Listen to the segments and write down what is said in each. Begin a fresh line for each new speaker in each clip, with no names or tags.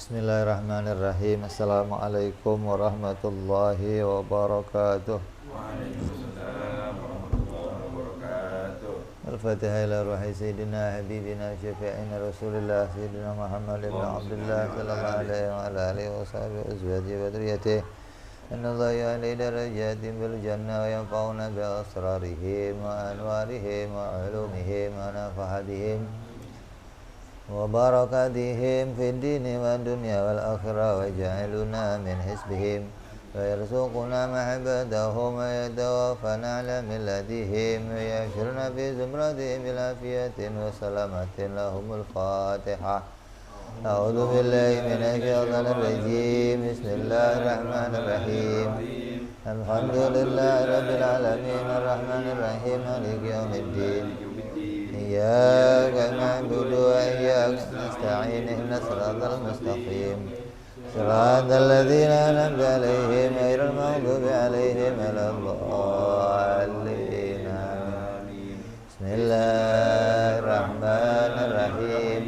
Bismillahirrahmanirrahim. Assalamualaikum warahmatullahi wabarakatuh.
Waalaikumsalam warahmatullahi wabarakatuh.
Al-Fatihah ila ruhi Sayyidina Habibina Syafi'ina Rasulullah Sayyidina Muhammad ibn Abdullah sallallahu alaihi wa ala alihi wa sahbihi azwajihi wa dhurriyyatihi. Inna Allah ya'li darajatin bil jannah wa yanfa'una bi asrarihim wa anwarihim wa ulumihim wa nafahatihim wa barakatihim fid dini wa dunya wal akhirah wa ja'aluna min hisbihim wa yarzuquna mahabbatahum wa yatawaffana ala millatihim wa yashurna fi zumratihim bil afiyatin wa salamatin lahumul fatihah. A'udzu billahi minasy syaithanir rajim. Bismillahirrahmanirrahim. Alhamdulillahi rabbil alamin arrahmanir rahim maliki yaumiddin. Iyyaka na'budu wa iyyaka nasta'in ihdinas siratal mustaqim siratal ladzina an'amta 'alaihim ghairil maghdubi 'alaihim waladdallin. Bismillahirrahmanirrahim.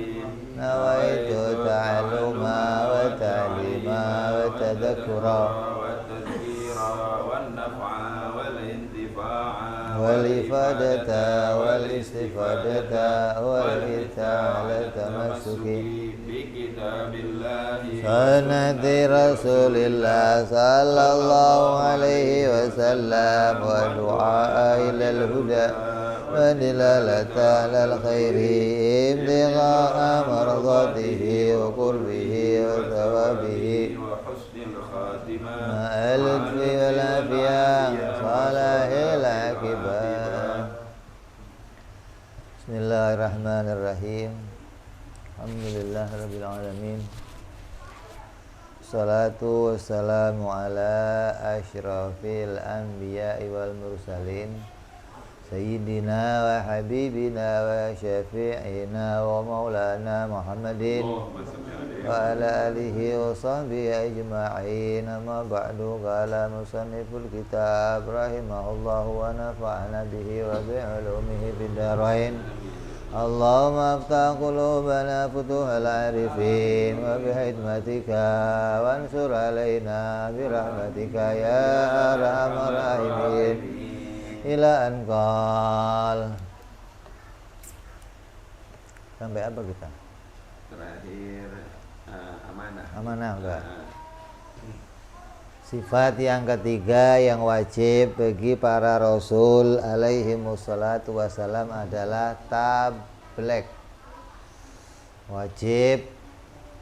Nawaitu ta'alluma wa ta'lima wa tadhakkura والإفادة والاستفادة والإثالة تمسكي
بكتاب الله
سنة رسول الله صلى الله عليه وسلم ودعاء إلى الهدى ودلالة على الخير ابتغاء مرضاته وقربه وثوابه
وحسن الخاتمة
مع اللطف والعافية صلاح العاقبة. Bismillahirrahmanirrahim. Alhamdulillah rabbil alamin. Salatu wassalamu ala asyrafil anbiya'i wal mursalin Sayyidina wa habibina wa syafi'ina wa maulana Muhammadin wa ala alihi wa sahbihi ajma'in. Amma ba'du, qala musanniful kitab rahimahullahu wa nafa'ana bihi wa bi'ulumihi bid-darain. Allahumma aftah qulubana futuhal arifin wa bihikmatika wansur alaina birahmatika ya arhamar rahimin. Ila anqal. Sampai apa kita?
terakhir amanah.
Amanah enggak? Sifat yang ketiga yang wajib bagi para rasul alaihi wassalatu wassalam adalah tabligh. Wajib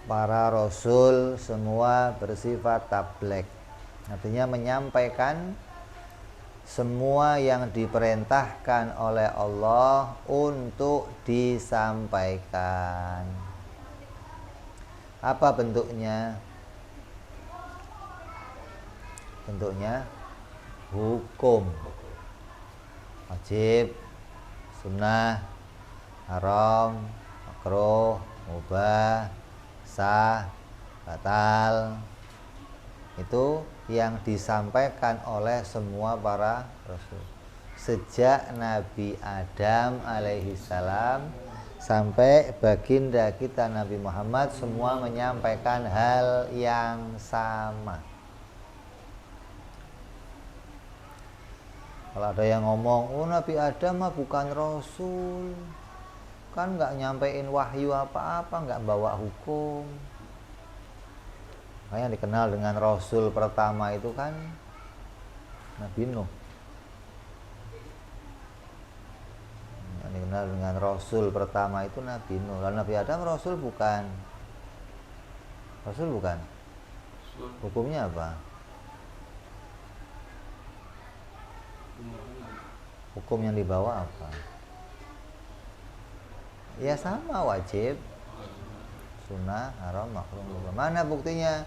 para rasul semua bersifat tabligh. Artinya menyampaikan semua yang diperintahkan oleh Allah untuk disampaikan. Apa bentuknya? Bentuknya hukum, wajib, sunnah, haram, makruh, mubah, sah, batal. Itu yang disampaikan oleh semua para rasul sejak Nabi Adam alaihi salam sampai baginda kita Nabi Muhammad, semua menyampaikan hal yang sama. Kalau ada yang ngomong, oh Nabi Adam mah bukan rasul, kan nggak nyampein wahyu apa-apa, nggak bawa hukum. Yang dikenal dengan rasul pertama itu kan Nabi Nuh. Yang dikenal dengan rasul pertama itu Nabi Nuh. Lalu Nabi Adam rasul bukan? Rasul bukan? Hukumnya apa? Hukum yang dibawa apa? Ya sama, wajib, sunnah, haram, makruh, mubah. Mana buktinya?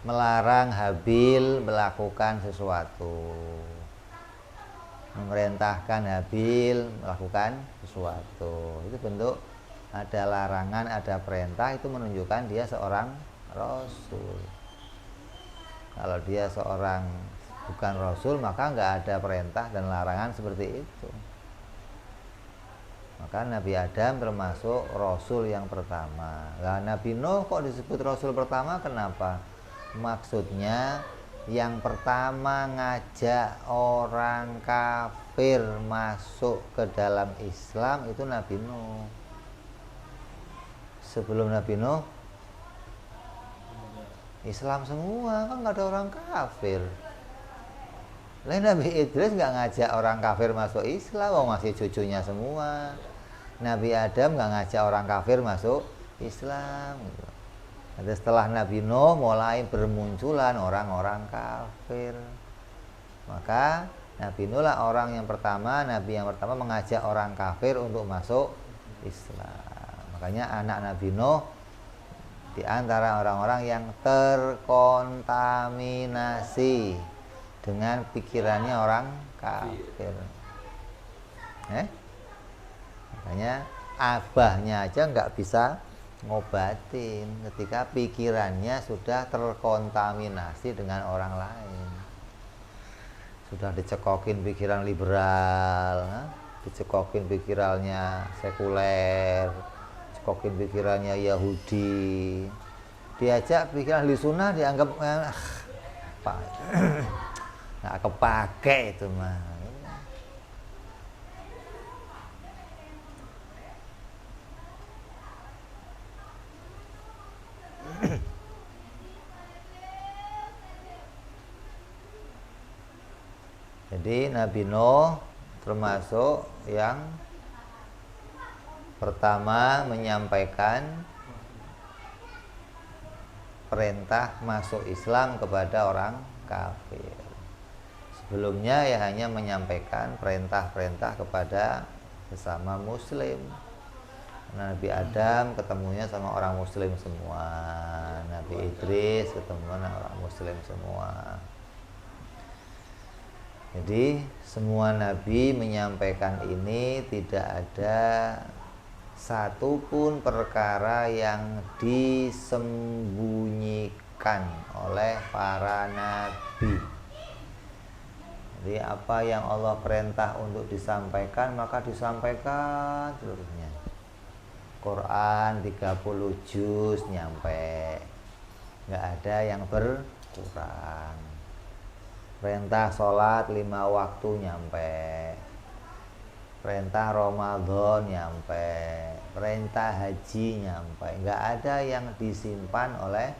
Melarang Habil melakukan sesuatu, memerintahkan Habil melakukan sesuatu. Itu bentuk ada larangan, ada perintah, itu menunjukkan dia seorang rasul. Kalau dia seorang bukan rasul, maka nggak ada perintah dan larangan seperti itu. Maka Nabi Adam termasuk Rasul yang pertama. Lah Nabi Nuh kok disebut Rasul pertama, kenapa? Maksudnya yang pertama ngajak orang kafir masuk ke dalam Islam itu Nabi Nuh. Sebelum Nabi Nuh Islam semua, kan nggak ada orang kafir. Lain Nabi Idris nggak ngajak orang kafir masuk Islam, masih cucunya semua. Nabi Adam nggak ngajak orang kafir masuk Islam. Ada setelah Nabi Nuh mulai bermunculan orang-orang kafir. Maka Nabi Nuh lah orang yang pertama, Nabi yang pertama mengajak orang kafir untuk masuk Islam. Makanya anak Nabi Nuh di antara orang-orang yang terkontaminasi dengan pikirannya orang kafir. Makanya abahnya aja nggak bisa ngobatin ketika pikirannya sudah terkontaminasi dengan orang lain. Sudah dicekokin pikiran liberal, dicekokin pikirannya sekuler, cekokin pikirannya Yahudi, diajak pikiran ahli sunnah dianggap apa? Nggak kepake itu mah. Jadi Nabi Nuh termasuk yang pertama menyampaikan perintah masuk Islam kepada orang kafir. Sebelumnya ya hanya menyampaikan perintah-perintah kepada sesama muslim. Nabi Adam ketemunya sama orang muslim semua, Nabi Idris ketemu orang muslim semua. Jadi semua nabi menyampaikan ini, tidak ada satupun perkara yang disembunyikan oleh para nabi. Jadi apa yang Allah perintah untuk disampaikan maka disampaikan seluruhnya. Quran 30 juz nyampe, nggak ada yang berkurang. Perintah sholat 5 waktu nyampe, perintah Ramadan nyampe, perintah haji nyampe. Nggak ada yang disimpan oleh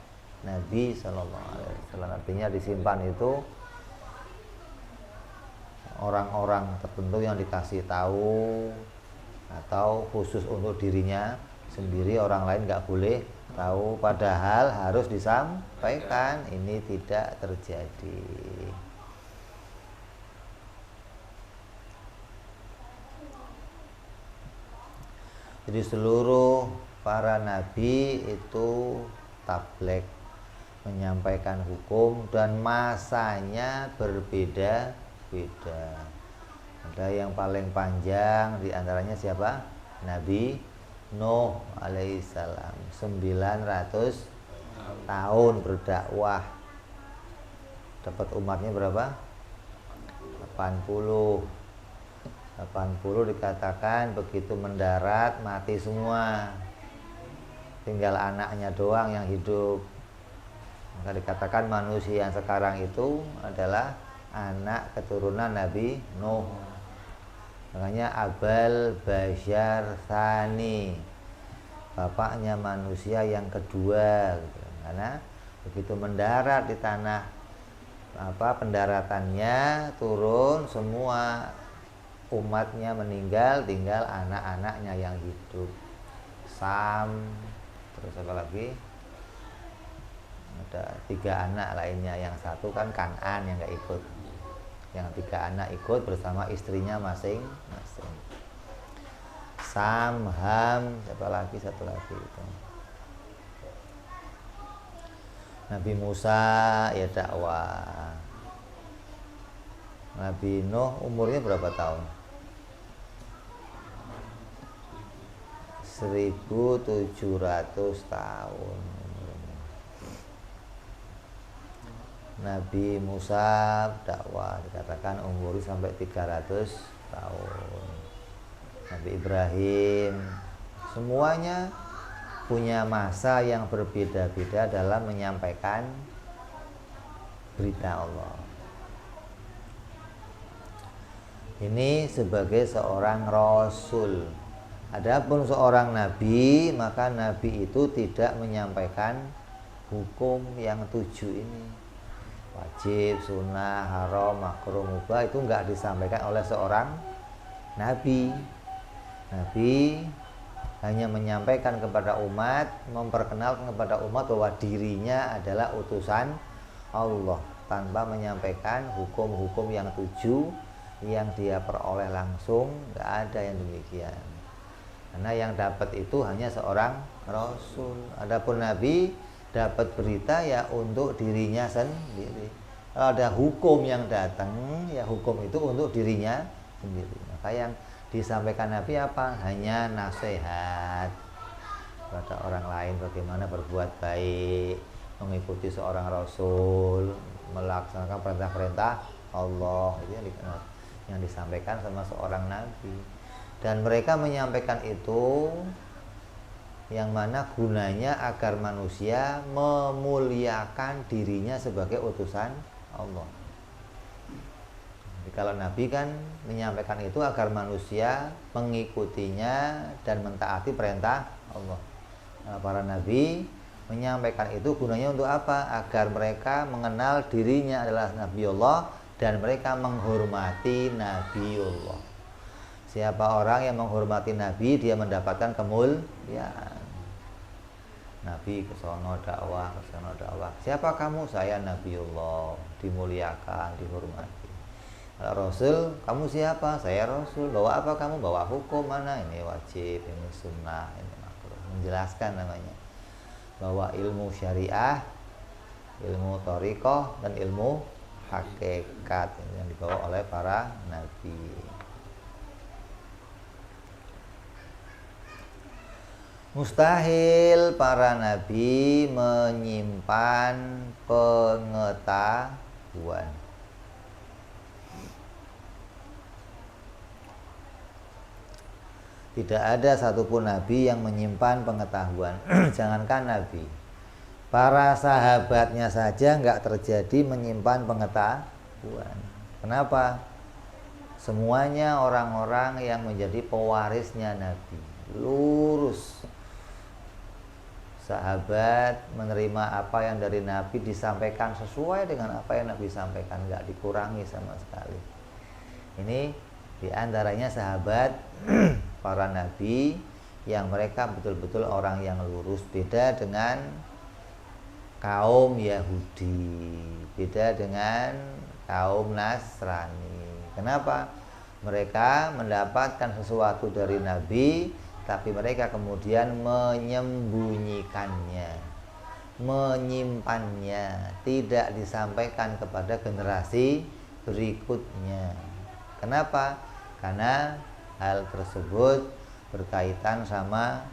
Nabi SAW. Artinya disimpan itu orang-orang tertentu yang dikasih tahu, atau khusus untuk dirinya sendiri, orang lain nggak boleh tahu, padahal harus disampaikan. Ini tidak terjadi. Jadi seluruh para nabi itu tabligh, menyampaikan hukum, dan masanya berbeda-beda. Ada yang paling panjang diantaranya siapa? Nabi Nuh alaihissalam, 900 tahun berdakwah. Dapat umatnya berapa? 80 dikatakan begitu mendarat mati semua, tinggal anaknya doang yang hidup. Maka dikatakan manusia yang sekarang itu adalah anak keturunan Nabi Nuh. Makanya Abal Bashar Tsani, bapaknya manusia yang kedua, karena begitu mendarat di tanah pendaratannya turun semua, umatnya meninggal, tinggal anak-anaknya yang hidup. Sam, terus apa lagi? Ada 3 anak lainnya, yang satu kan Kan'an yang nggak ikut, yang 3 anak ikut bersama istrinya masing-masing. Sam, Ham, siapa lagi, satu lagi itu. Nabi Musa ya dakwah. Nabi Nuh umurnya berapa tahun? 1700 tahun. Nabi Musa dakwah dikatakan umurnya sampai 300 tahun. Nabi Ibrahim. Semuanya punya masa yang berbeda-beda dalam menyampaikan berita Allah. Ini sebagai seorang rasul. Adapun seorang nabi, maka nabi itu tidak menyampaikan hukum yang 7 ini. Wajib, sunnah, haram, makruh, mubah itu enggak disampaikan oleh seorang nabi. Nabi hanya menyampaikan kepada umat, memperkenalkan kepada umat bahwa dirinya adalah utusan Allah, tanpa menyampaikan hukum-hukum yang 7 yang dia peroleh langsung. Enggak ada yang demikian. Karena yang dapat itu hanya seorang rasul. Adapun nabi dapat berita ya untuk dirinya sendiri. Kalau ada hukum yang datang, ya hukum itu untuk dirinya sendiri. Maka yang disampaikan nabi apa? Hanya nasihat kepada orang lain bagaimana berbuat baik, mengikuti seorang rasul, melaksanakan perintah-perintah Allah. Itu yang disampaikan sama seorang nabi. Dan mereka menyampaikan itu yang mana gunanya agar manusia memuliakan dirinya sebagai utusan Allah. Jadi kalau Nabi kan menyampaikan itu agar manusia mengikutinya dan mentaati perintah Allah. Nah, para Nabi menyampaikan itu gunanya untuk apa? Agar mereka mengenal dirinya adalah Nabiullah dan mereka menghormati Nabiullah. Siapa orang yang menghormati Nabi, dia mendapatkan kemuliaan. Nabi ke sono dakwah, ke sono dakwah. Siapa kamu? Saya Nabiullah, dimuliakan, dihormati. Kalau Rasul, kamu siapa? Saya Rasul. Bawa apa kamu? Bawa hukum mana? Ini wajib, ini sunnah, ini makruh. Menjelaskan namanya. Bawa ilmu syariah, ilmu thariqah, dan ilmu hakikat yang dibawa oleh para nabi. Mustahil para nabi menyimpan pengetahuan. Tidak ada satupun nabi yang menyimpan pengetahuan. Jangankan nabi, para sahabatnya saja nggak terjadi menyimpan pengetahuan. Kenapa? Semuanya orang-orang yang menjadi pewarisnya nabi, lurus. Sahabat menerima apa yang dari Nabi disampaikan sesuai dengan apa yang Nabi sampaikan, nggak dikurangi sama sekali. Ini diantaranya sahabat para Nabi yang mereka betul-betul orang yang lurus. Beda dengan kaum Yahudi, beda dengan kaum Nasrani. Kenapa? Mereka mendapatkan sesuatu dari Nabi, tapi mereka kemudian menyembunyikannya, menyimpannya, tidak disampaikan kepada generasi berikutnya. Kenapa? Karena hal tersebut berkaitan sama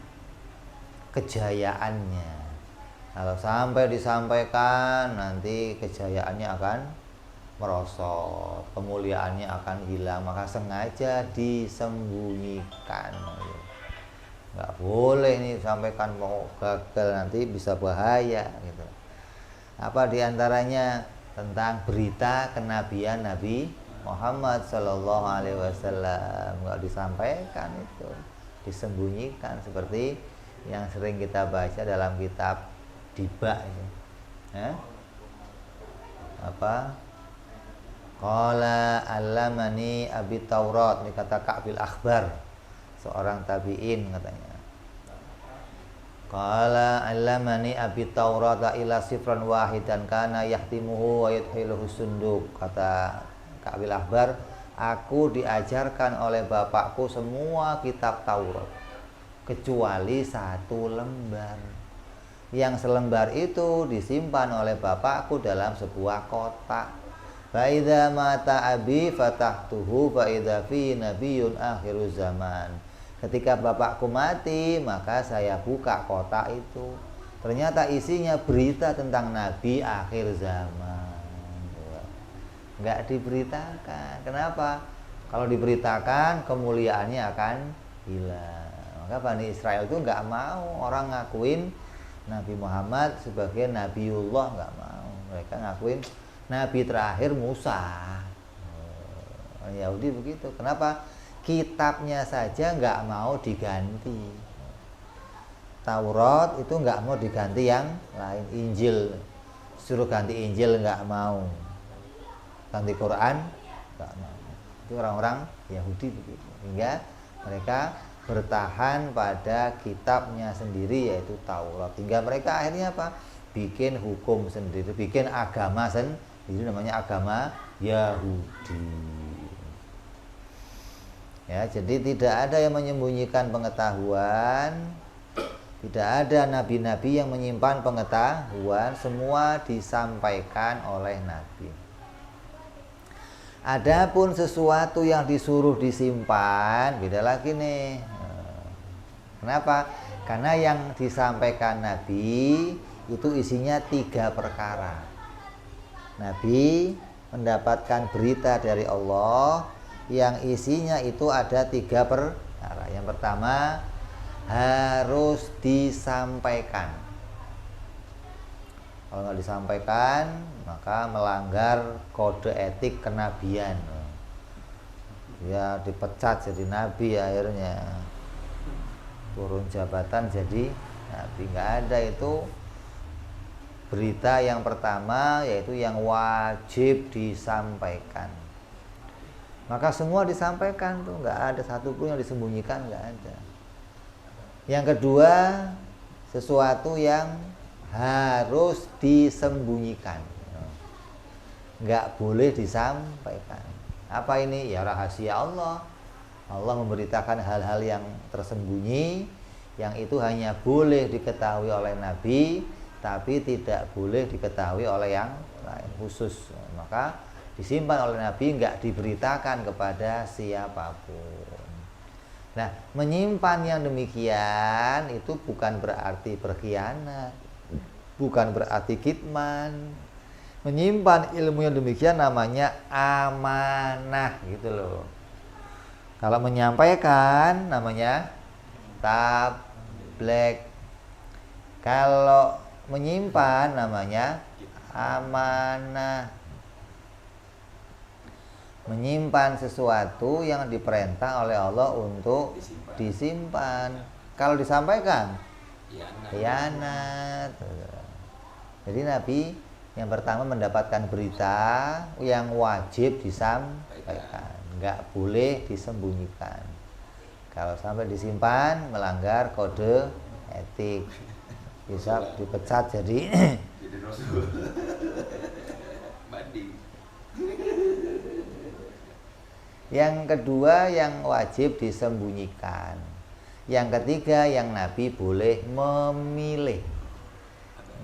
kejayaannya. Kalau sampai disampaikan, nanti kejayaannya akan merosot, kemuliaannya akan hilang, maka sengaja disembunyikan. Nggak boleh nih sampaikan, mau gagal nanti bisa bahaya gitu. Apa diantaranya? Tentang berita kenabian Nabi Muhammad Sallallahu Alaihi Wasallam, nggak disampaikan, itu disembunyikan, seperti yang sering kita baca dalam kitab Diba itu. Apa? Qala allamani abi Taurat, ini kata Ka'bil Akhbar, seorang tabi'in katanya. Qala allamani abi Taurata ila sifran wahidan kana yahtimuhu wa yudhiluhu sunduk. Kata Ka'bil Akhbar, aku diajarkan oleh bapakku semua kitab Taurat kecuali 1 lembar. Yang selembar itu disimpan oleh bapakku dalam sebuah kotak. Fa idza mata abi fatahtuhu fa idza fi nabiyyun akhiruz zaman. Ketika bapakku mati, maka saya buka kotak itu. Ternyata isinya berita tentang nabi akhir zaman. Enggak diberitakan. Kenapa? Kalau diberitakan, kemuliaannya akan hilang. Maka Bani Israel itu nggak mau orang ngakuin Nabi Muhammad sebagai Nabiullah, nggak mau. Mereka ngakuin Nabi terakhir Musa. Orang Yahudi begitu. Kenapa? Kitabnya saja nggak mau diganti. Taurat itu nggak mau diganti yang lain. Injil, suruh ganti Injil nggak mau. Ganti Quran nggak mau. Itu orang-orang Yahudi begitu. Hingga mereka bertahan pada kitabnya sendiri, yaitu Taurat. Hingga mereka akhirnya apa? Bikin hukum sendiri, bikin agama sendiri, namanya agama Yahudi. Ya, jadi tidak ada yang menyembunyikan pengetahuan, tidak ada nabi-nabi yang menyimpan pengetahuan, semua disampaikan oleh nabi. Adapun sesuatu yang disuruh disimpan, beda lagi nih. Kenapa? Karena yang disampaikan nabi itu isinya 3 perkara. Nabi mendapatkan berita dari Allah yang isinya itu ada 3 perkara. Yang pertama, harus disampaikan. Kalau nggak disampaikan, maka melanggar kode etik kenabian. Ya dipecat jadi nabi, akhirnya turun jabatan jadi nabi. Nggak ada itu. Berita yang pertama yaitu yang wajib disampaikan. Maka semua disampaikan tuh, nggak ada satupun yang disembunyikan, nggak ada. Yang kedua, sesuatu yang harus disembunyikan, nggak boleh disampaikan. Apa ini? Ya rahasia Allah. Allah memberitakan hal-hal yang tersembunyi, yang itu hanya boleh diketahui oleh Nabi, tapi tidak boleh diketahui oleh yang lain khusus. Maka disimpan oleh Nabi, nggak diberitakan kepada siapapun. Nah, menyimpan yang demikian itu bukan berarti berkhianat, bukan berarti kitman. Menyimpan ilmu yang demikian namanya amanah, gitu loh. Kalau menyampaikan namanya tablek. Kalau menyimpan namanya amanah. Menyimpan sesuatu yang diperintah oleh Allah untuk disimpan. Kalau disampaikan khianat. Jadi Nabi yang pertama mendapatkan berita yang wajib disampaikan, nggak boleh disembunyikan. Kalau sampai disimpan melanggar kode etik, bisa dipecat jadi Yang kedua yang wajib disembunyikan. Yang ketiga yang Nabi boleh memilih.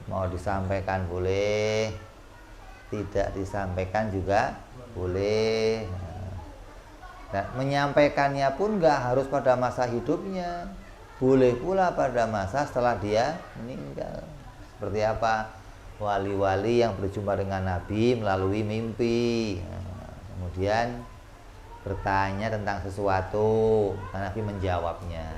Mau disampaikan boleh, tidak disampaikan juga boleh. Dan menyampaikannya pun nggak harus pada masa hidupnya, boleh pula pada masa setelah dia meninggal. Seperti apa? Wali-wali yang berjumpa dengan Nabi melalui mimpi, kemudian bertanya tentang sesuatu, Nabi menjawabnya,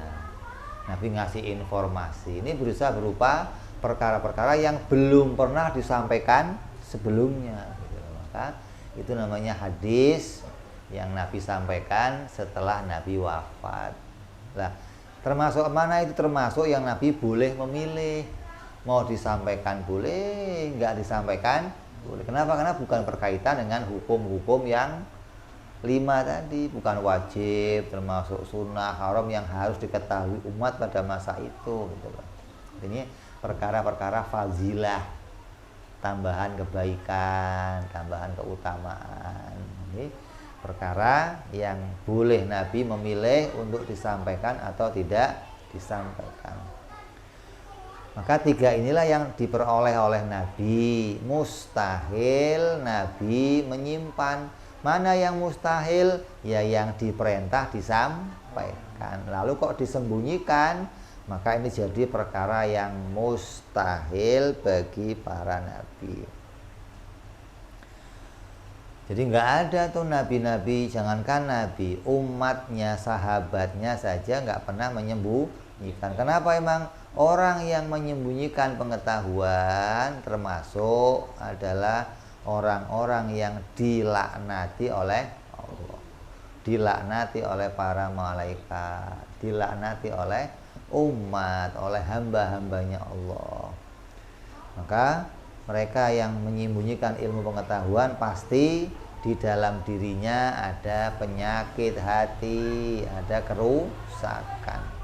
Nabi ngasih informasi. Ini berusaha berupa perkara-perkara yang belum pernah disampaikan sebelumnya. Maka itu namanya hadis yang Nabi sampaikan setelah Nabi wafat. Nah, termasuk mana itu? Termasuk yang Nabi boleh memilih, mau disampaikan boleh, nggak disampaikan boleh. Kenapa? Karena bukan berkaitan dengan hukum-hukum yang 5 tadi, bukan wajib, termasuk sunnah haram yang harus diketahui umat pada masa itu, gitu loh. Ini perkara-perkara fazilah, tambahan kebaikan, tambahan keutamaan. Ini perkara yang boleh Nabi memilih untuk disampaikan atau tidak disampaikan. Maka 3 inilah yang diperoleh oleh Nabi. Mustahil Nabi menyimpan. Mana yang mustahil? Ya yang diperintah disampaikan. Lalu kok disembunyikan? Maka ini jadi perkara yang mustahil bagi para nabi. Jadi nggak ada tuh nabi-nabi, jangankan nabi, umatnya, sahabatnya saja nggak pernah menyembunyikan. Kenapa emang? Orang yang menyembunyikan pengetahuan termasuk adalah orang-orang yang dilaknati oleh Allah, dilaknati oleh para malaikat, dilaknati oleh umat, oleh hamba-hambanya Allah. Maka mereka yang menyembunyikan ilmu pengetahuan pasti di dalam dirinya ada penyakit hati, ada kerusakan.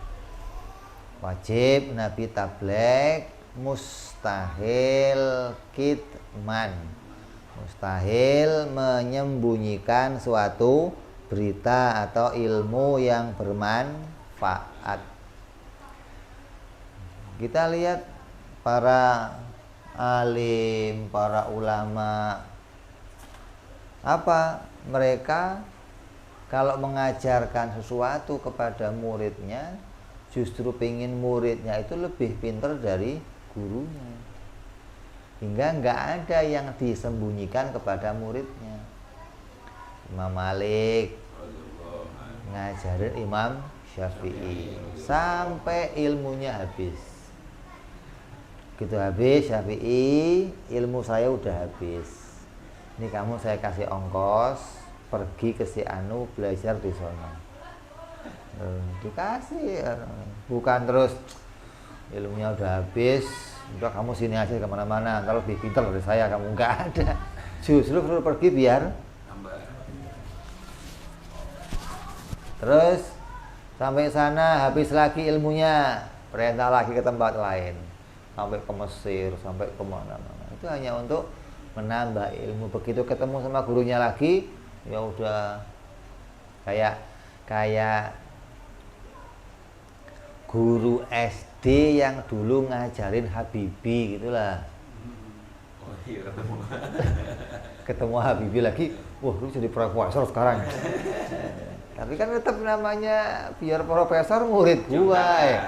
Wajib Nabi tabligh, mustahil kitman, mustahil menyembunyikan suatu berita atau ilmu yang bermanfaat. Kita lihat para alim, para ulama, apa mereka kalau mengajarkan sesuatu kepada muridnya, justru pengen muridnya itu lebih pintar dari gurunya, hingga nggak ada yang disembunyikan kepada muridnya. Imam Malik ngajarin Imam Syafi'i sampai ilmunya habis. Gitu habis Syafi'i, ilmu saya udah habis. Ini kamu saya kasih ongkos pergi ke si anu belajar di sana. Dikasih, bukan terus ilmunya udah habis, udah kamu sini aja kemana-mana, ntar lebih pintar dari saya kamu. Nggak ada, justru perlu pergi biar terus sampai sana habis lagi ilmunya, perintah lagi ke tempat lain, sampai ke Mesir, sampai ke mana-mana. Itu hanya untuk menambah ilmu. Begitu ketemu sama gurunya lagi, ya udah kayak guru SD yang dulu ngajarin Habibie gitulah.
Oh iya,
Ketemu Habibie lagi, wah lu jadi profesor sekarang. Tapi kan tetap namanya biar profesor murid gua ya.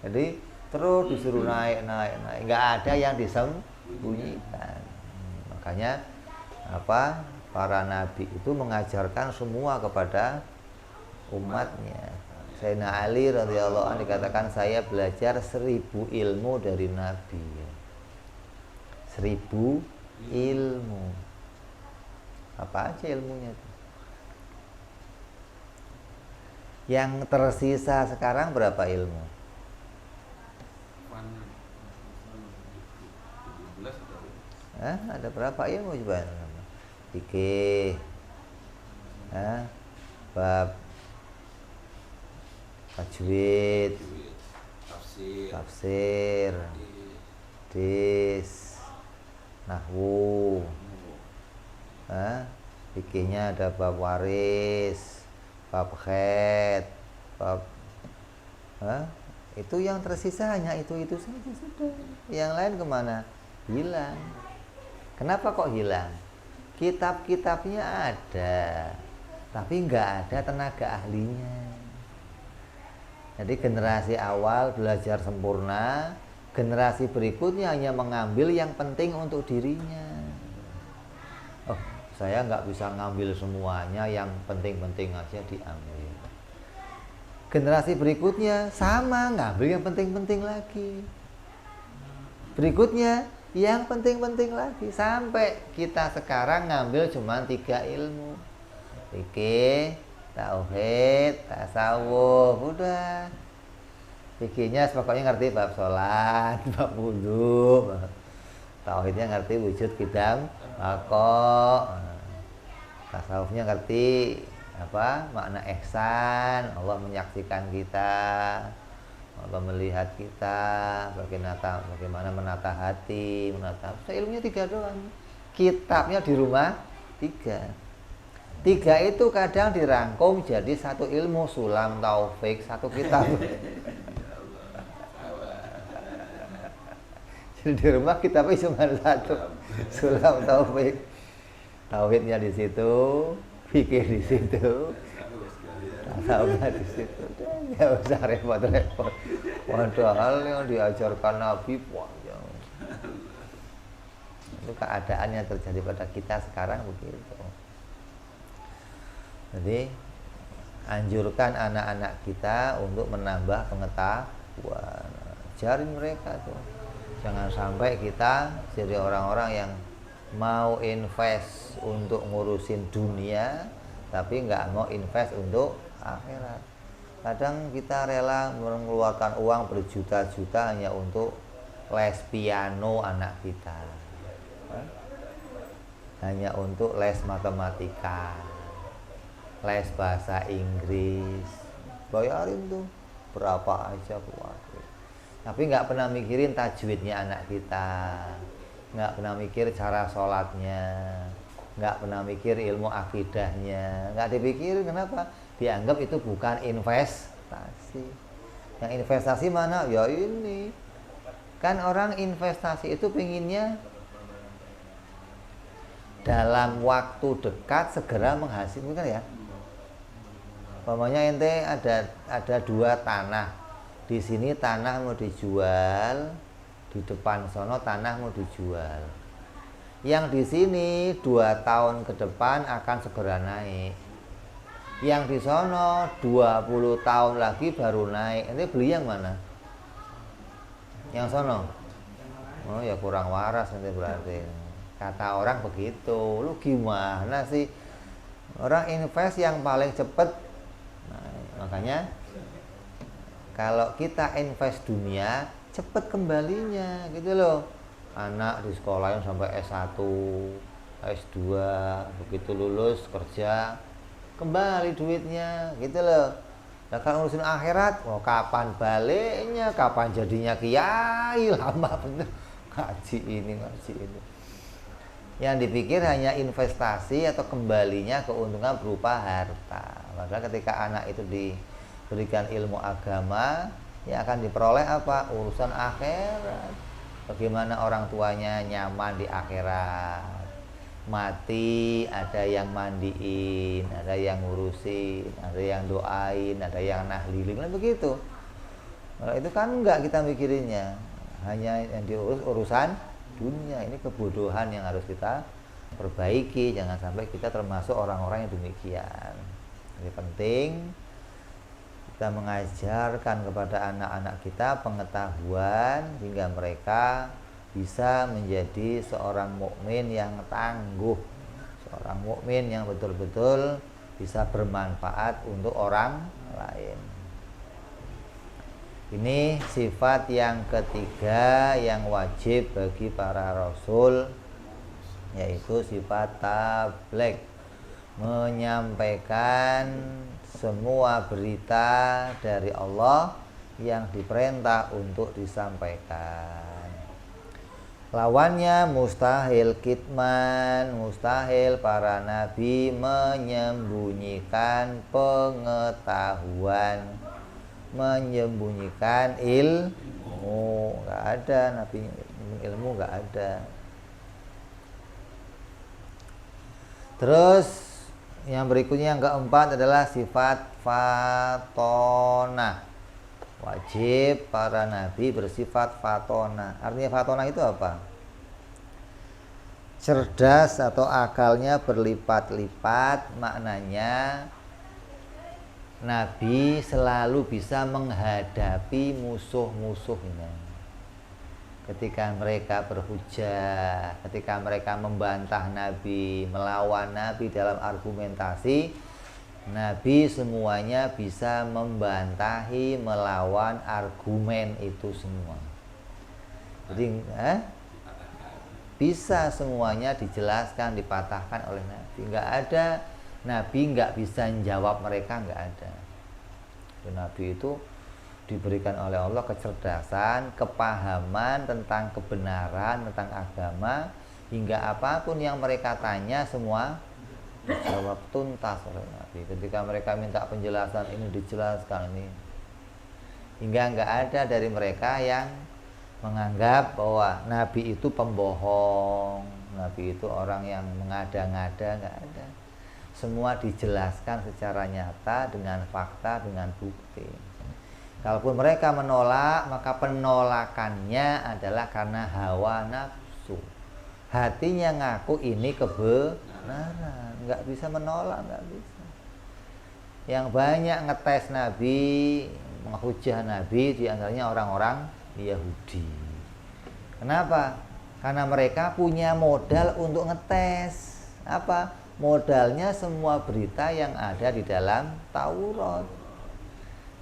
Jadi terus disuruh naik. Nggak ada yang disembunyikan. Makanya apa? Para nabi itu mengajarkan semua kepada umatnya. Sayyidina Ali radhiyallahu anhu dikatakan saya belajar 1000 ilmu dari Nabi. 1000 ilmu. Apa aja ilmunya itu? Yang tersisa sekarang berapa ilmu? 17 ada berapa ilmu coba? Fikih, bab tajwid, tafsir, hadis, nahwu, fikihnya ada bab waris, bab khed, bab itu yang tersisa hanya itu saja sudah. Yang lain kemana? Hilang. Kenapa kok hilang? Kitab-kitabnya ada, tapi nggak ada tenaga ahlinya. Jadi generasi awal belajar sempurna, generasi berikutnya hanya mengambil yang penting untuk dirinya. Oh, saya nggak bisa ngambil semuanya, yang penting-penting aja diambil. Generasi berikutnya sama, ngambil yang penting-penting lagi. Berikutnya yang penting-penting lagi, sampai kita sekarang ngambil cuma 3 ilmu. Fikih, tauhid, tasawuf, udah. Fikihnya pokoknya ngerti bab sholat, bab wudu. Tauhidnya ngerti wujud qidam baqa. Tasawufnya ngerti apa? Makna ihsan, Allah menyaksikan kita, Allah melihat kita, bagaimana menata hati, ilmunya 3 doang. Kitabnya di rumah 3 itu kadang dirangkum jadi 1 ilmu, sulam taufik 1 kitab. Jadi di rumah kitabnya cuma 1, sulam taufik. Tauhidnya di situ, fikih di situ, tasawufnya di situ. Nggak usah repot-repot. Padahal yang diajarkan Nabi panjang. Itu keadaan yang terjadi pada kita sekarang begitu. Jadi anjurkan anak-anak kita untuk menambah pengetahuan. Ajarin mereka tuh. Jangan sampai kita jadi orang-orang yang mau invest untuk ngurusin dunia tapi nggak mau invest untuk akhirat. Kadang kita rela mengeluarkan uang berjuta-juta hanya untuk les piano anak kita, hanya untuk les matematika, les bahasa Inggris, bayarin tuh berapa aja keluar. Tapi nggak pernah mikirin tajwidnya anak kita, nggak pernah mikir cara sholatnya, nggak pernah mikir ilmu akidahnya, nggak dipikirin. Kenapa? Dianggap itu bukan investasi. Yang investasi mana? Ya ini. Kan orang investasi itu pinginnya dalam waktu dekat segera menghasilkan ya. Umpamanya ente ada 2 tanah. Di sini tanah mau dijual, di depan sono tanah mau dijual. Yang di sini 2 tahun ke depan akan segera naik. Yang di sono 20 tahun lagi baru naik. Ente beli yang mana? Yang sono? Oh ya kurang waras nanti berarti. Kata orang begitu. Lu gimana sih? Orang invest yang paling cepet. Nah, makanya kalau kita invest dunia, cepet kembalinya gitu loh. Anak di sekolahin sampai S1, S2, begitu lulus kerja kembali duitnya gitu loh. Nah kalau ngurusin akhirat, kapan baliknya, kapan jadinya kiai, lama bener. Ngaji ini. Yang dipikir hanya investasi atau kembalinya keuntungan berupa harta. Padahal ketika anak itu diberikan ilmu agama, ya akan diperoleh apa? Urusan akhirat. Bagaimana orang tuanya nyaman di akhirat. Mati ada yang mandiin, ada yang ngurusin, ada yang doain, ada yang nahlilin, kan begitu. Kalau itu kan enggak kita mikirinnya, hanya yang diurus urusan dunia. Ini kebodohan yang harus kita perbaiki. Jangan sampai kita termasuk orang-orang yang demikian. Jadi penting kita mengajarkan kepada anak-anak kita pengetahuan hingga mereka bisa menjadi seorang mukmin yang tangguh, seorang mukmin yang betul-betul bisa bermanfaat untuk orang lain. Ini sifat yang ketiga yang wajib bagi para rasul, yaitu sifat tabligh, menyampaikan semua berita dari Allah yang diperintah untuk disampaikan. Lawannya mustahil kitman, mustahil para nabi menyembunyikan pengetahuan, menyembunyikan ilmu. Nggak ada nabi ilmu, nggak ada. Terus yang berikutnya yang keempat adalah sifat fatonah. Wajib para nabi bersifat fatona. Artinya fatona itu apa? Cerdas atau akalnya berlipat-lipat. Maknanya nabi selalu bisa menghadapi musuh-musuhnya. Ketika mereka berhujah, ketika mereka membantah nabi, melawan nabi dalam argumentasi, nabi semuanya bisa membantahi, melawan argumen itu semua. Jadi bisa semuanya dijelaskan, dipatahkan oleh nabi. Nggak ada nabi nggak bisa menjawab mereka, nggak ada. Nabi itu diberikan oleh Allah kecerdasan, kepahaman tentang kebenaran, tentang agama, hingga apapun yang mereka tanya semua dijawab tuntas oleh Nabi. Ketika mereka minta penjelasan, ini dijelaskan ini. Hingga nggak ada dari mereka yang menganggap bahwa Nabi itu pembohong, Nabi itu orang yang mengada-ngada, nggak ada. Semua dijelaskan secara nyata dengan fakta, dengan bukti. Kalaupun mereka menolak, maka penolakannya adalah karena hawa nafsu, hatinya ngaku ini kebenaran, nggak bisa menolak, nggak bisa. Yang banyak ngetes Nabi, menghujah Nabi diantaranya orang-orang Yahudi. Kenapa? Karena mereka punya modal untuk ngetes. Apa? Modalnya semua berita yang ada di dalam Taurat.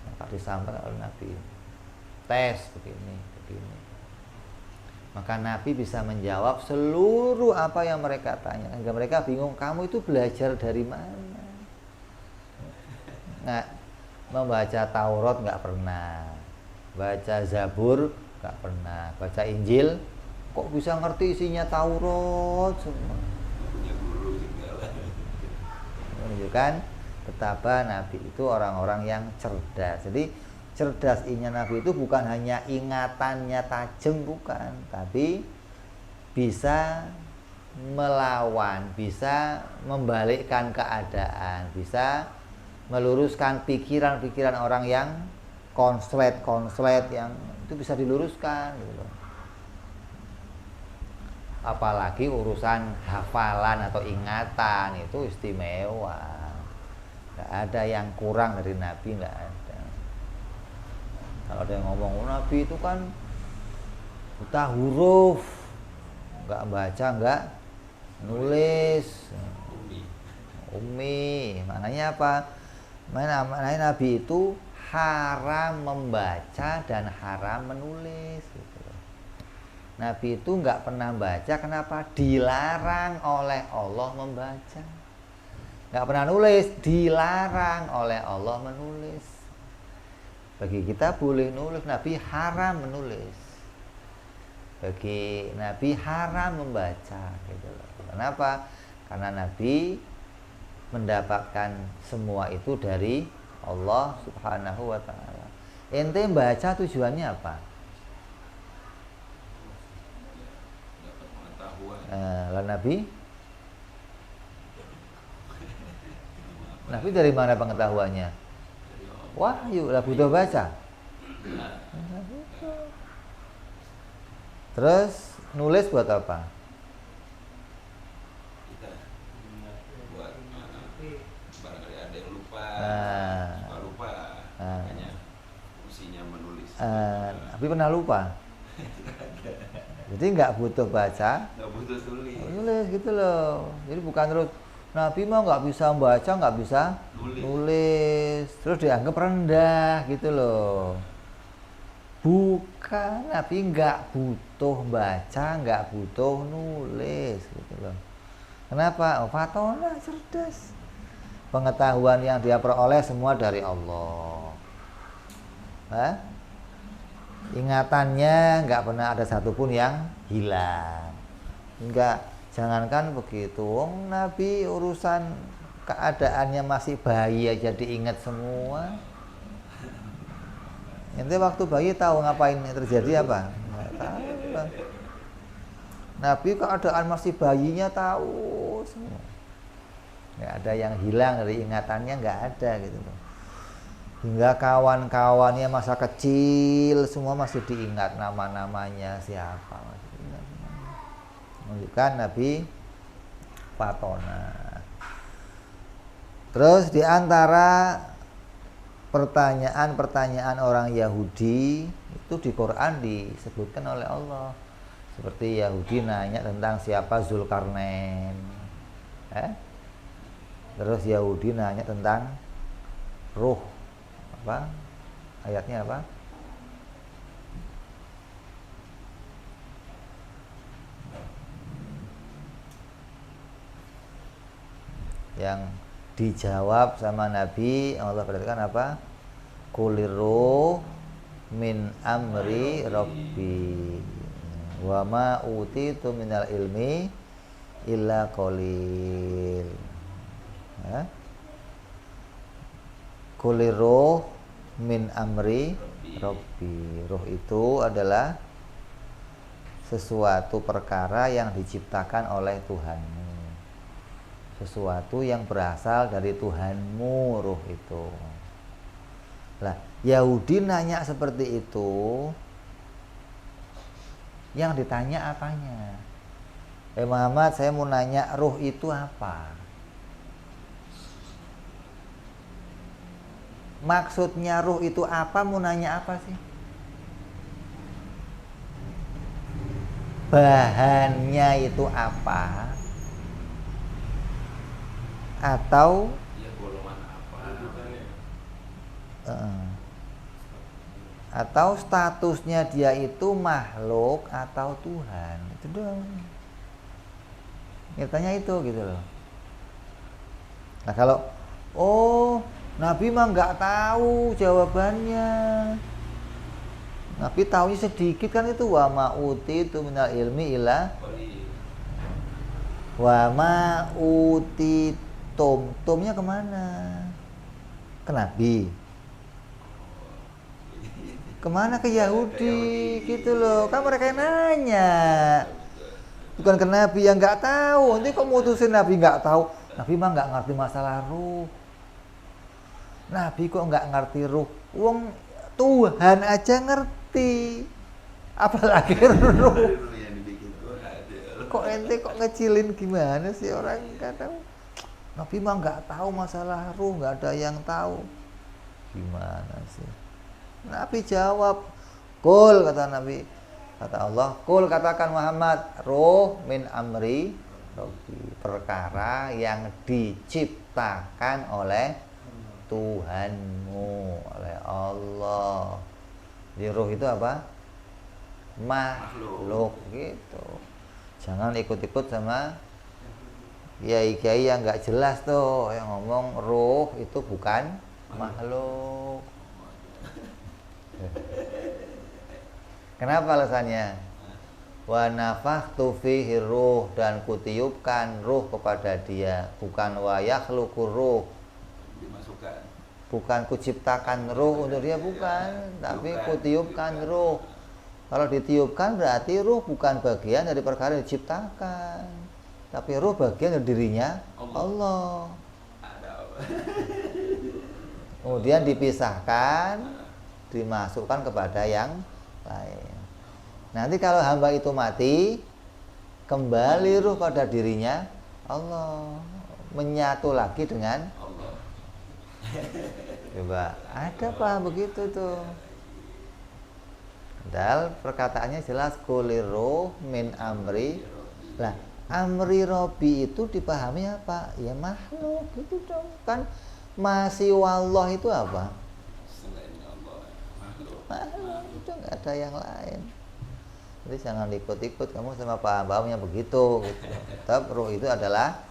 Maka disampaikan oleh Nabi. Tes begini. Maka Nabi bisa menjawab seluruh apa yang mereka tanya. Hingga mereka bingung, kamu itu belajar dari mana? Nah, membaca Taurat nggak pernah, baca Zabur nggak pernah, baca Injil kok bisa ngerti isinya Taurat semua. Menunjukkan betapa Nabi itu orang-orang yang cerdas. Jadi cerdas inya Nabi itu bukan hanya ingatannya tajam, bukan, tapi bisa melawan, bisa membalikkan keadaan, bisa meluruskan pikiran-pikiran orang yang konslet yang itu bisa diluruskan gitu. Apalagi urusan hafalan atau ingatan itu istimewa, nggak ada yang kurang dari Nabi, nggak ada. Kalau ada yang ngomong Nabi itu kan buta huruf, nggak baca, nggak nulis, ummi, maknanya apa? Maknanya Nabi itu haram membaca dan haram menulis gitu. Nabi itu nggak pernah baca, kenapa? Dilarang oleh Allah membaca. Nggak pernah nulis, dilarang oleh Allah menulis. Bagi kita boleh nulis, Nabi haram menulis. Bagi Nabi haram membaca gitu loh. Kenapa? Karena Nabi mendapatkan semua itu dari Allah Subhanahu wa ta'ala. Ente baca tujuannya apa? Nabi dari mana pengetahuannya? Wahyu, lah butuh baca. Terus nulis buat apa?
Buat barangkali ada yang lupa, makanya fungsinya menulis.
Tapi pernah lupa. Jadi nggak butuh baca,
Nggak butuh tulis.
Nulis gitu loh. Jadi bukan terus Nabi mah nggak bisa baca, nggak bisa nulis, terus dianggap rendah gitu loh. Bukan, Nabi nggak butuh baca, nggak butuh nulis gitu loh. Kenapa? Fatona cerdas. Pengetahuan yang dia peroleh semua dari Allah. Ingatannya nggak pernah ada satupun yang hilang. Enggak, jangankan begitu, Nabi urusan keadaannya masih bayi aja diingat semua. Ente waktu bayi tahu ngapain terjadi apa? Nggak tahu. Nabi keadaan masih bayinya tahu semua. Nggak ada yang hilang dari ingatannya, nggak ada gitu loh. Hingga kawan-kawannya masa kecil semua masih diingat nama-namanya siapa. Menunjukkan Nabi Fatona. Terus diantara pertanyaan-pertanyaan orang Yahudi itu di Quran disebutkan oleh Allah. Seperti Yahudi nanya tentang siapa Zulkarnain. Terus Yahudi nanya tentang ruh. Apa? Ayatnya apa? Yang dijawab sama Nabi, Allah berkatakan apa? Kuliru min amri rabbi wa ma utitu minal ilmi illa qalil. Kuliru min amri rabbi. Ruh itu adalah sesuatu perkara yang diciptakan oleh Tuhanmu, sesuatu yang berasal dari Tuhanmu, ruh itu. Lah, Yahudi nanya seperti itu, yang ditanya apanya? Muhammad, saya mau nanya, ruh itu apa? Maksudnya ruh itu apa? Mau nanya apa sih? Bahannya itu apa? Atau
Ya golongan apa?
atau statusnya dia itu makhluk atau Tuhan? Itu doang. Nyatanya itu gitu loh. Nah kalau Nabi mah nggak tahu jawabannya. Nabi tahunya sedikit kan itu, wa ma'uti itu minal ilmi ila wa ma'uti tomnya kemana? Ke Nabi. Kemana? Ke Yahudi gitu loh. Kan mereka yang nanya. Bukan ke Nabi yang nggak tahu. Nanti kok mutusin Nabi nggak tahu? Nabi mah nggak ngerti masalah ruh. Nabi kok nggak ngerti ruh? Wong Tuhan aja ngerti, apalagi ruh. Kok ente kok ngecilin gimana sih orang kadang? Nabi mah nggak tahu masalah ruh, nggak ada yang tahu. Gimana sih? Nabi jawab, kul kata Nabi, kata Allah, kul katakan Muhammad, ruh min amri Rabbi, perkara yang diciptakan oleh Tuhanmu, oleh Allah. Di ruh itu apa? Makhluk gitu. Jangan ikut-ikut sama kiai-kiai yang nggak jelas tuh, yang ngomong ruh itu bukan makhluk. Kenapa alasannya? Wa nafakhtu fihi ruh, dan kutiupkan ruh kepada dia, bukan wa yakhluqur ruh.
Dimasukkan.
Bukan kuciptakan ruh untuk dia, bukan, tapi kutiupkan ruh. Kalau ditiupkan berarti ruh bukan bagian dari perkara yang diciptakan, tapi ruh bagian dari dirinya Allah. Kemudian dipisahkan, dimasukkan kepada yang lain. Nanti kalau hamba itu mati, kembali ruh pada dirinya Allah, menyatu lagi dengan
Allah.
Coba ada apa begitu tuh? Padahal perkataannya jelas, kulir ruh min amri. Lah, amri Robi itu dipahami apa? Ya makhluk gitu dong. Kan masih wallah itu apa?
Selain Allah, makhluk.
Makhluk itu nggak ada yang lain. Jadi jangan ikut-ikut kamu sama paham-pahamnya begitu gitu. Tetap ruh itu adalah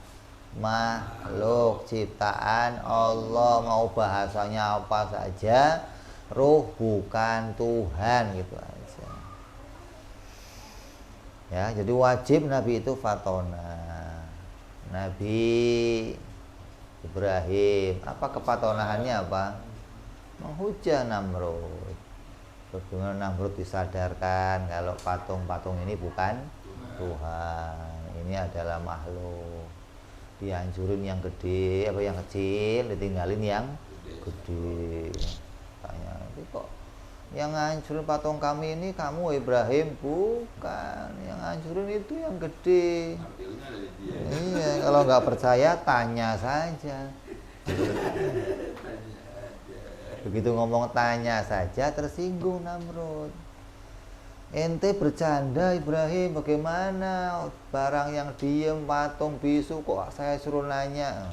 makhluk ciptaan Allah, mau bahasanya apa saja, ruh bukan Tuhan gitu aja. Ya, jadi wajib Nabi itu fatona. Nabi Ibrahim, apa kepatonahannya apa? Menghujah Namrud. Bagaimana Namrud disadarkan kalau patung-patung ini bukan Tuhan, ini adalah makhluk. Dihancurin yang gede, apa yang kecil, ditinggalin yang gede. Tanya, kok yang hancurin patung kami ini kamu Ibrahim? Bukan, yang hancurin itu yang gede. Iya, kalau nggak percaya tanya saja. Begitu ngomong tanya saja tersinggung Namrud. Ente bercanda Ibrahim, bagaimana barang yang diem patung bisu kok saya suruh nanya?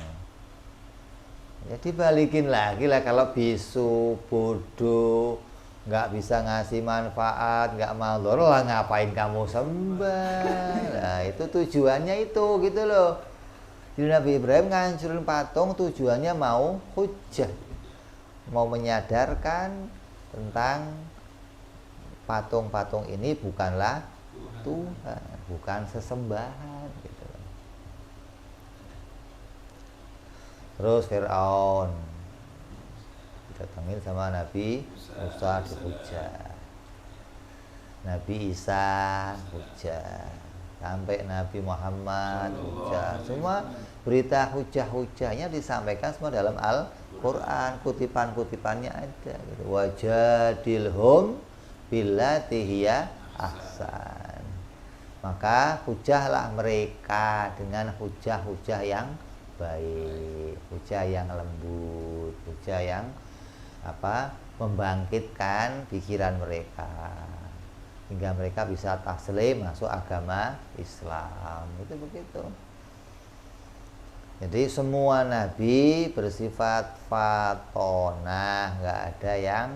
Jadi balikin lagi lah, kalau bisu bodoh nggak bisa ngasih manfaat, nggak mau lah, ngapain kamu sembah? Nah itu tujuannya itu gitu loh. Jadi Nabi Ibrahim ngancurin patung tujuannya mau hujah, mau menyadarkan tentang patung-patung ini bukanlah Tuhan, bukan sesembahan gitu. Terus Fir'aun didatengin sama Nabi Musa dihujah, Nabi Isa hujah, sampai Nabi Muhammad hujah. Semua berita hujah-hujahnya disampaikan semua dalam Al-Quran, kutipan-kutipannya ada gitu. Wajadilhum billati hiya ahsan. Maka hujahlah mereka dengan hujah-hujah yang baik, hujah yang lembut, hujah yang membangkitkan pikiran mereka hingga mereka bisa taslim masuk agama Islam. Itu begitu. Jadi semua nabi bersifat fatonah, nggak ada yang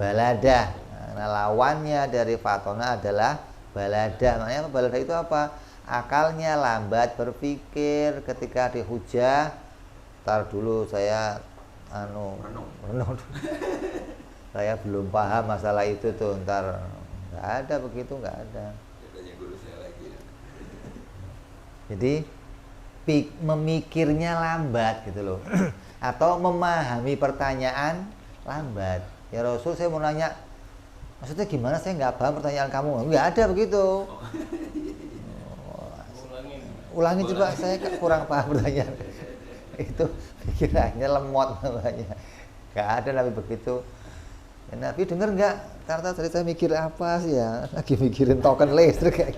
baladah. Nah, lawannya dari fatonah adalah baladah. Makanya apa? Baladah itu apa? Akalnya lambat berpikir ketika dihujah. Ntar dulu saya renung. Saya belum paham masalah itu tuh. Ntar nggak ada begitu, nggak ada.
Guru saya lagi.
Jadi memikirnya lambat gitu loh. Atau memahami pertanyaan lambat. Ya Rasul, saya mau nanya, maksudnya gimana, saya nggak paham pertanyaan kamu. Nggak ada begitu. Ulangi coba, saya kurang paham pertanyaan. Itu pikirannya lemot namanya. Nggak ada Nabi begitu. Ya, Nabi denger nggak? Karena tadi saya mikir apa sih ya? Lagi mikirin token listrik.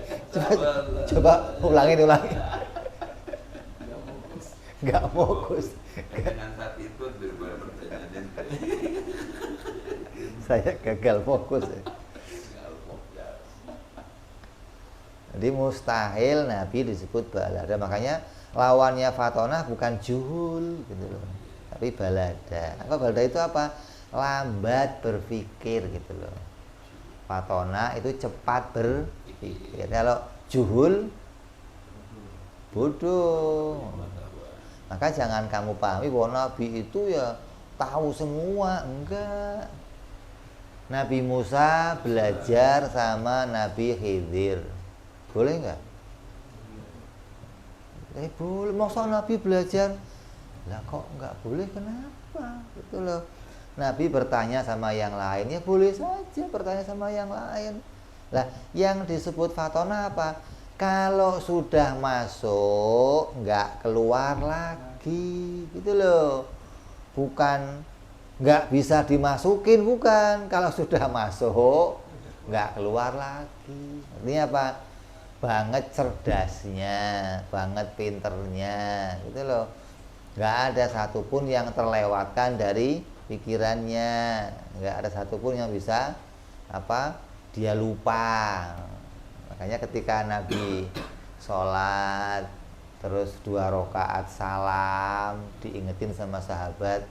Coba ulangi. Nggak fokus.
Dengan saat itu berbeda pertanyaan.
Saya gagal fokus ya. Jadi mustahil Nabi disebut balada. Makanya lawannya fatonah bukan juhul gitu loh, tapi balada. Apa balada itu apa? Lambat berpikir gitu loh. Fatonah itu cepat berpikir. Kalau juhul bodoh. Maka jangan kamu pahami bahwa Nabi itu ya tahu semua. Enggak. Nabi Musa belajar sama Nabi Khidir. Boleh enggak? Boleh. Masa Nabi belajar? Lah kok enggak boleh, kenapa? Gitu loh. Nabi bertanya sama yang lain, ya boleh saja bertanya sama yang lain. Lah yang disebut fatonah apa? Kalau sudah masuk nggak keluar lagi, gitu loh. Bukan nggak bisa dimasukin, bukan. Kalau sudah masuk nggak keluar lagi. Artinya apa? Banget cerdasnya, banget pinternya, gitu loh. Nggak ada satupun yang terlewatkan dari pikirannya, nggak ada satupun yang bisa dia lupa. Makanya ketika Nabi sholat terus 2 rakaat salam, diingetin sama sahabat,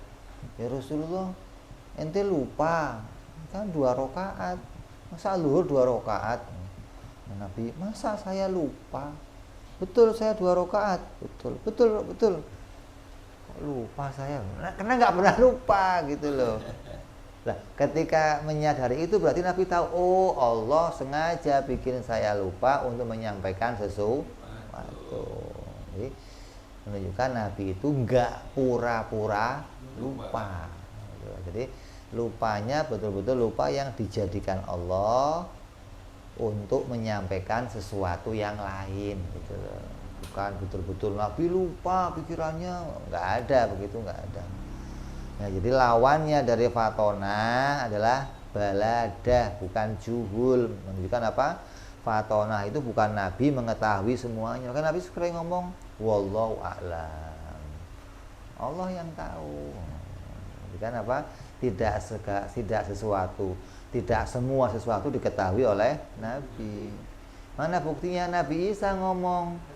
ya Rasulullah, ente lupa kan 2 rakaat, masa luhur 2 rakaat? Nabi, masa saya lupa? Betul, saya 2 rakaat. Betul. Kok lupa saya? Karena nggak pernah lupa gitu loh. Nah, ketika menyadari itu berarti Nabi tahu, oh Allah sengaja bikin saya lupa untuk menyampaikan sesuatu. Jadi menunjukkan Nabi itu nggak pura-pura lupa. Jadi lupanya betul-betul lupa yang dijadikan Allah untuk menyampaikan sesuatu yang lain gitu. Bukan betul-betul Nabi lupa pikirannya, nggak ada begitu, nggak ada. Nah, jadi lawannya dari fatonah adalah baladah, bukan juhul. Menunjukkan apa? Fatonah itu bukan Nabi mengetahui semuanya. Kan Nabi sering ngomong wallahu a'lam, Allah yang tahu. Kan apa? Tidak semua sesuatu diketahui oleh Nabi. Mana buktinya? Nabi Isa ngomong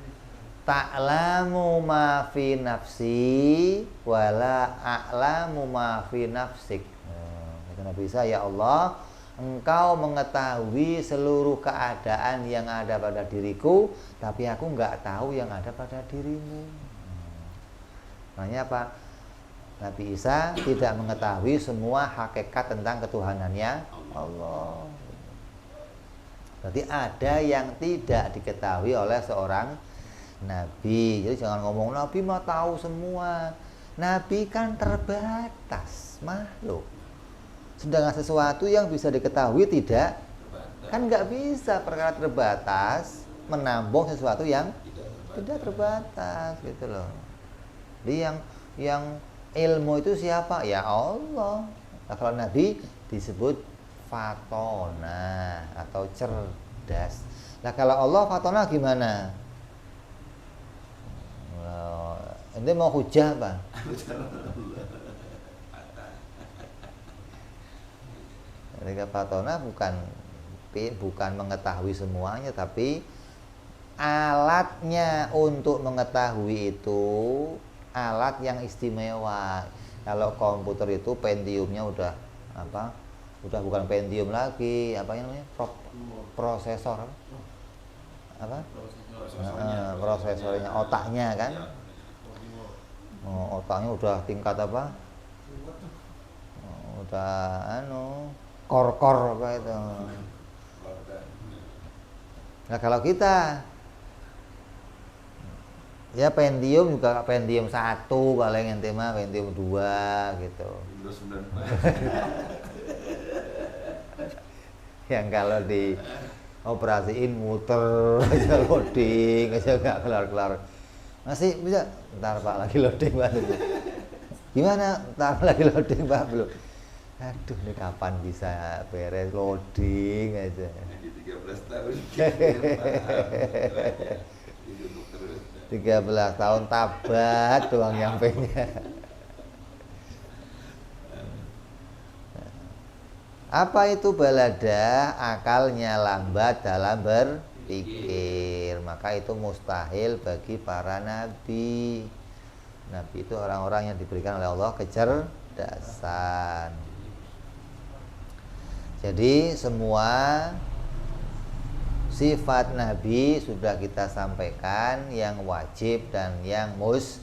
ta'lamu ma fi nafsi wala a'lamu ma fi nafsik. Kata Nabi Isa, ya Allah, Engkau mengetahui seluruh keadaan yang ada pada diriku, tapi aku nggak tahu yang ada pada dirimu. Makanya apa? Nabi Isa tidak mengetahui semua hakikat tentang ketuhanannya Allah. Berarti ada yang tidak diketahui oleh seorang Nabi. Jadi jangan ngomong Nabi mah tahu semua. Nabi kan terbatas makhluk. Sedangkan sesuatu yang bisa diketahui tidak, kan nggak bisa. Perkara terbatas menampung sesuatu yang tidak terbatas gitu loh. Jadi yang ilmu itu siapa? Ya Allah. Nah, kalau Nabi disebut fatona atau cerdas. Nah kalau Allah fatona gimana? Ente mau hujah apa? Ketika fatona bukan mengetahui semuanya, tapi alatnya untuk mengetahui itu alat yang istimewa. Kalau komputer itu Pentiumnya udah apa? Udah bukan Pentium lagi, apa yang namanya? Prosesor. Apa? Prosesornya, otaknya kan? Otaknya udah tingkat apa? Udah core apa itu. Nah kalau kita ya Pentium juga Pentium 1 paling ente mah Pentium 2 gitu. Yang kalau di operasiin muter aja loading aja nggak kelar-kelar. Masih bisa, ntar Pak lagi loading Pak. Gimana? Ntar lagi loading Pak belum. Aduh ini kapan bisa beres loading aja.
Di 13 tahun.
13 tahun tabat doang nyampenya. Apa itu balada? Akalnya lambat dalam berpikir. Maka itu mustahil bagi para nabi. Nabi itu orang-orang yang diberikan oleh Allah kecerdasan. Jadi semua sifat Nabi sudah kita sampaikan, yang wajib dan yang mustahil.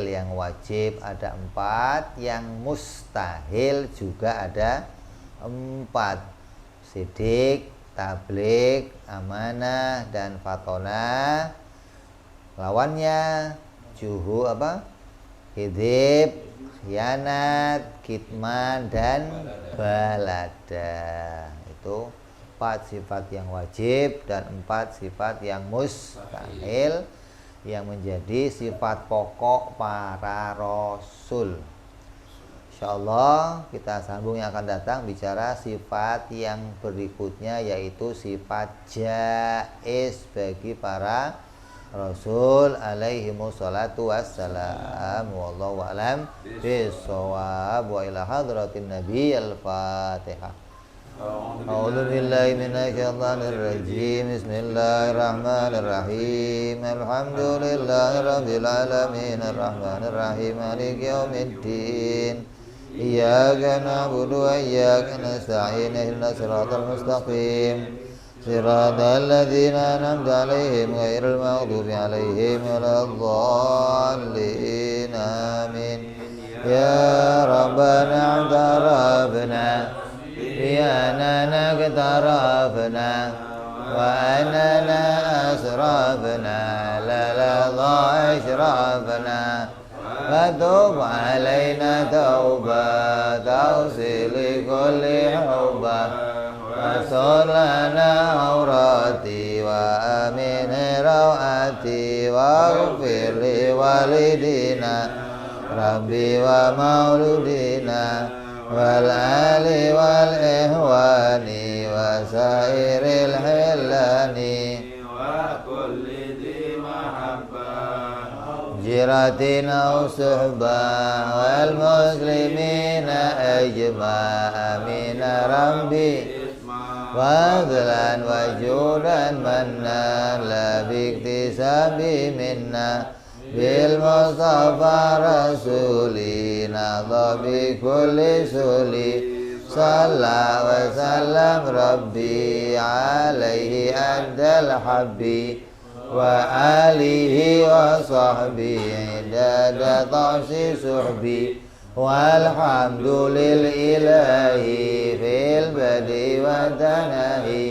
Yang wajib ada 4, yang mustahil juga ada 4. Sidik, tabligh, amanah, dan fatona. Lawannya juhu apa? Hidib, khianat, kitman, dan balada. Itu 4 sifat yang wajib dan 4 sifat yang mustahil yang menjadi sifat pokok para rasul. Insyaallah kita sambung yang akan datang bicara sifat yang berikutnya, yaitu sifat jaiz bagi para rasul alaihi wassalatu wassalam. Wallahu a'lam bishawab. Wa ila hadratin nabi al-fatihah. A'udzu billahi minasyaitonir rajim. Bismillahirrahmanirrahim. Alhamdulillahirabbil alamin arrahmanir rahim maliki yaumiddin. Iyyaka na'budu wa iyyaka nasta'in. Ihdinas siratal mustaqim. Siratal ladzina an'amta 'alaihim ghairil maghdubi 'alaihim waladdallin. Amin. Ya Rabbana i'tarafna بأننا اقترفنا وأننا أسرفنا للظى إشرافنا فتوب علينا توبة توصل كل حبة واستر لنا عوراتي وأمن روعتي واغفر لوالدينا ربي ومولودينا والآل والإخوان وسائر الحلان وكل ذي محبة جيرة أو صحبة والمسلمين أجمع آمين ربي فضلا وجودا منا لا باكتساب منا بالمصطفى رسولنا بكل سولي صلى وسلم ربي عليه أنت الحبي وآله وصحبه عدد طعس صحبي والحمد للإله في البدء والتناهي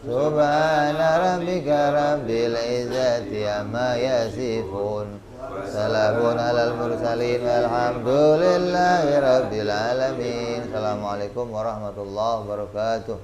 سبحان ربك رب العزة عما يصفون سلام على المرسلين والحمد لله رب العالمين. Assalamualaikum warahmatullahi wabarakatuh.